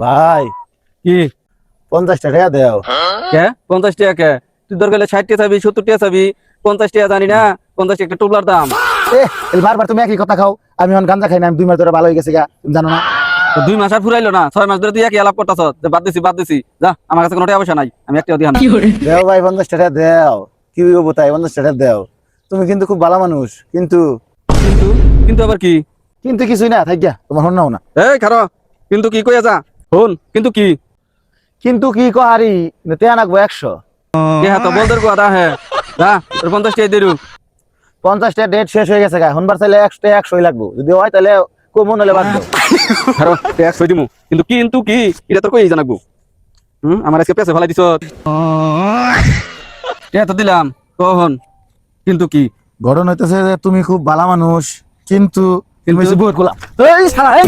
ভাই কি 50 টাকা দেও। কে 50 টাকা কে? তুই দরকার হলে 60 টাকা চাবি 70 টাকা চাবি 50 টাকা জানি না 50 একটা টুবলার দাম। বারবার তুমি একই কথা খাও। আমি এখন গাঞ্জা খাই না, আমি 2 মাস ধরে ভালো হয়ে গেছে গা, তুমি জানো না? তো 2 মাস আর ফুরাইলো না, 6 মাস ধরে তুই একই আলাপ করতাছ যে বাদ দিছি যা, আমার কাছে কোনো টাকা পয়সা নাই, আমি একটা দিই না। দেও ভাই 50 টাকা দেও। কি হইব তাই 50 টাকা দেও। তুমি কিন্তু খুব ভালো মানুষ, কিন্তু কিন্তু কিন্তু আবার কি? কিন্তু কিছুই না, থাক গিয়া, তোমার হন নাও না। এই খারো, কিন্তু কি কইয়া যা শুন, কিন্তু কি? কিন্তু কি কহারি তেয়া নাকবো 100। কে হাত বলদের কথা হ্যাঁ, যা তোর 50 টাকা দিরু। 50 টাকা ডেট শেষ হয়ে গেছে গা, হনবার চাইলে 100 লাগবো, যদি হয় তাহলে কমন হলে বাদ দাও। খারো ট্যাক্স হই দিমু, কিন্তু কি এটা তোর কই জানাকবো? আমার আজকে পেছে ফেলাই দিছ। কে তো দিলাম কখন, কিন্তু কি? ঘটনা হইতেছে যে তুমি খুব ভালো মানুষ, কিন্তু কিন্তু বহুত গোলাম। এই শালা, এই